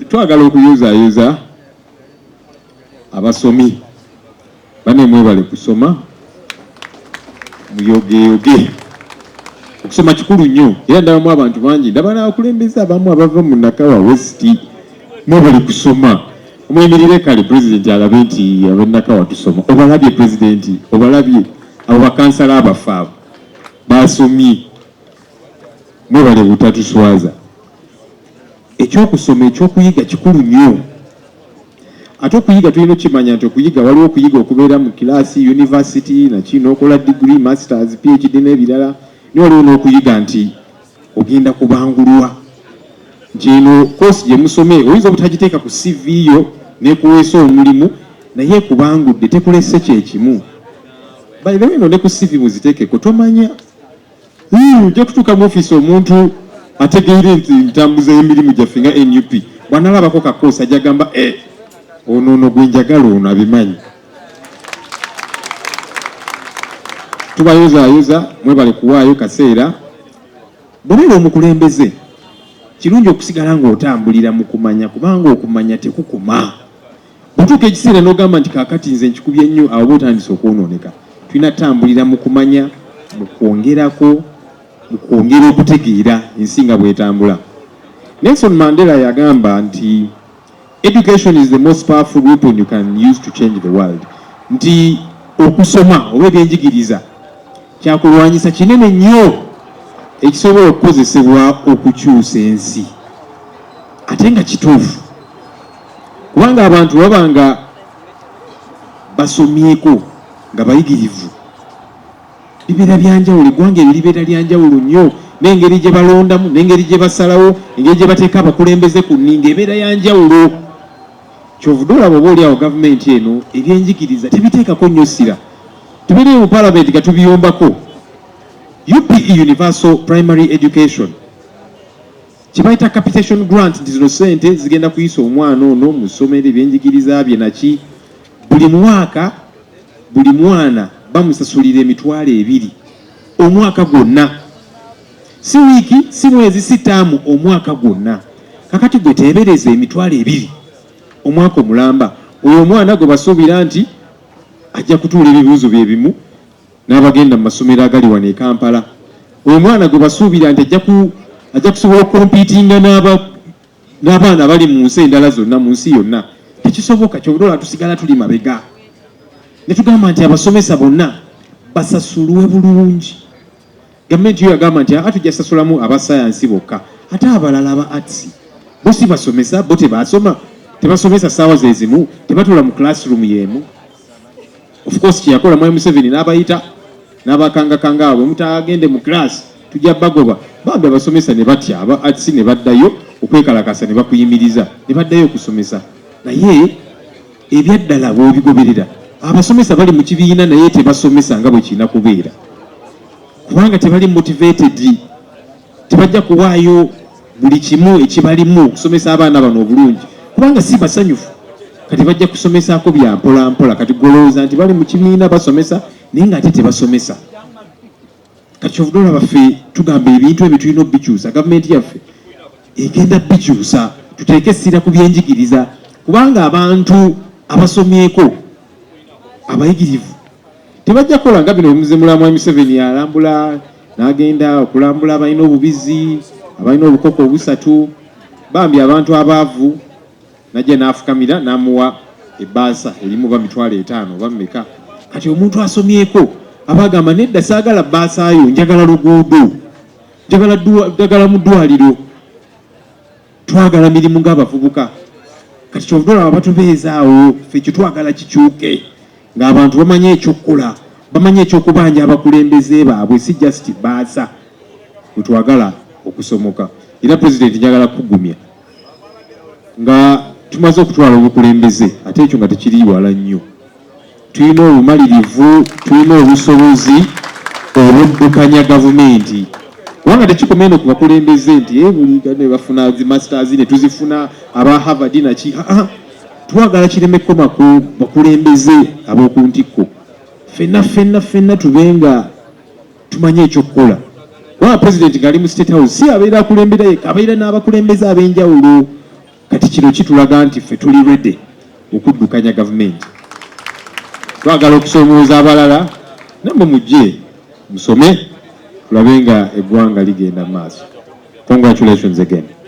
twagala okuyuza abasomi bane mwebale kusoma muyogeyoge okusoma kikulu nnyo era ndabamu abantu bangi ndaba n'abakulembeze abamu abava mu Nakawa West mwebale kusoma omwemirire kale pulezidenti alabe nti ab'Nakawa tusoma obalabye pulezidenti obalabye abo bakansala abafaabo basomye mwebale butatuswaza ekyokusoma ekyokuyiga kikulu nnyo ate okuyiga tulina okimanya nti okuyiga waliwo okuyiga okubeera mu kilaasi university nakino okola degree masters phd n'ebirala ni waliwo n'okuyiga nti ogenda kubangulwa nti eno koosi gye musome oyinza obutagiteeka ku CV yo nekuweesa omulimu naye kubangudde tekulese kyekimu bayire eno ne ku CV muziteekeko tomanya ojja kutuuka mu ofiisi omuntu ategeire nti ntambuza y'emirimu gyaffe nga NUP bw'anaalabako kakoosi ajja gamba ono gwenjagala ono abimanyi tubayozaayoza mwebale kuwaayo kaseera bw'obeera omukulembeze kirungi okusigala ng'otambulira mu kumanya kubanga okumanya tekukuma bw'otuuka ekiseera n'ogamba nti kaakati nze nkikubye nnyo awo oba otandise okwonooneka tulina tambulira mu kumanya mu kwongerako mu kwongera okutegeera ensi nga bw'etambula. Nelson Mandela yagamba nti education is the most powerful weapon you can use to change the world. Nti okusoma oba ebyenjigiriza kyakulwanyisa kinene nnyo ekisobola okukozesebwa okukyusa ensi ate nga kituufu kubanga abantu babanga basomyeko nga bayigirivu bibeera byanjawulo eggwanga ebiribeera lyanjawulo nnyo n'engeri gye balondamu n'engeri gye basalawo engeri gye bateeka abakulembeze ku nninga ebeera yanjawulo kyovudde olaba oba oliawo gavumenti eno ebyenjigiriza tebiteekako nnyo ssira tubeere mu palamenti nga tubiyombako UPE Universal Primary Education kibayita capitation grant nti zino ssente zigenda kuyisa omwana ono mu ssomero ebyenjigiriza bye naki buli mwaka buli mwana bamusasulira $200 omwaka gwonna si wiiki si mwezi si taamu omwaka gwonna kakati gwe teebereza $200 omwaka omulamba oyo omwana gwe basuubira nti ajja kutuula ebibuuzo bye bimu n'abagenda mu masomero agali wano e Kampala oyo mwana gwe basuubira nti ajja kusobola okumpiitinga n'abaana bali mu nsi endala zonna mu nsi yonna tekisoboka kyobuloola tusigala tuli mabega ne tugamba nti abasomesa bonna basasulwe bulungi gavumenti yo yagamba nti tujja sasulamu abasayansi bokka ate abalala aba arts bo si basomesa bo tebasomesa ssaawa ze zimu tebatula mu classroom y'emu of course kyeyakola Mwai Museveni n'abayita n'abakangakanga abo mutagende mu class tujja bagoba bambi abasomesa ne batya aba arts ne baddayo okwekalakasa ne bakuyimiriza ne baddayo okusomesa naye ebyaddala bw'obigoberera abasomesa bali mu kibiina naye tebasomesa nga bwe kirina kubeera kubanga tebali motivated tebajja kuwaayo buli kimu ekibalimu okusomesa abaana bano obulungi kubanga si basanyufu kati bajja kusomesako bya mpola mpola kati golooza nti bali mu kibiina basomesa naye ng'ate tebasomesa kati kyovudoola baffe tugamba ebintu ebyo tulina obikyusa gavumenti yaffe egenda bikyusa tuteeke essira ku byenjigiriza kubanga abantu abasomyeko abayigirivu tebajja kukola nga bino omuzimula Mwai Museveni alambula n'agenda okulambula abalina obubizi abalina obukoko 3 bambi abantu abaavu najja n'afukamira n'amuwa ebbaasa erimu ba $500 oba mmeka kati omuntu asomyeko abagamba nedda saagala bbaasa yo njagala luguudo njagala mu ddwaliro twagala mirimu ng'abavubuka kati kyovudoola abatubeezaawo ffe kyetwagala kikyuke ng'abantu bamanye ekyokukola bamanye ekyokubanja abakulembeze baabwe si just baasa wetwagala okusomoka era pulezidenti njagala kugumya nga tumaze okutwala obukulembeze ate ekyo nga tekiri wala nnyo tulina obumalirivu tulina obusobozi obuddukanya gavumenti kubanga tekikomendo ku bakulembeze nti buli ne bafuna zi masters ne tuzifuna aba Harvard naki twagala kireme koma ku bakulembeze ab'oku ntikko fenna tubenga tumanye ekyokukola kubanga pulezidenti ng'ali mu State House si abeera akulembera yekka abeera n'abakulembeze ab'enjawulo kati kino kitulaga nti ffe tuli ready okuddukanya gavumenti. Twagala okusoomooza abalala nammwe mujje musome tulabe nga eggwanga ligenda mu maaso. Congratulations again.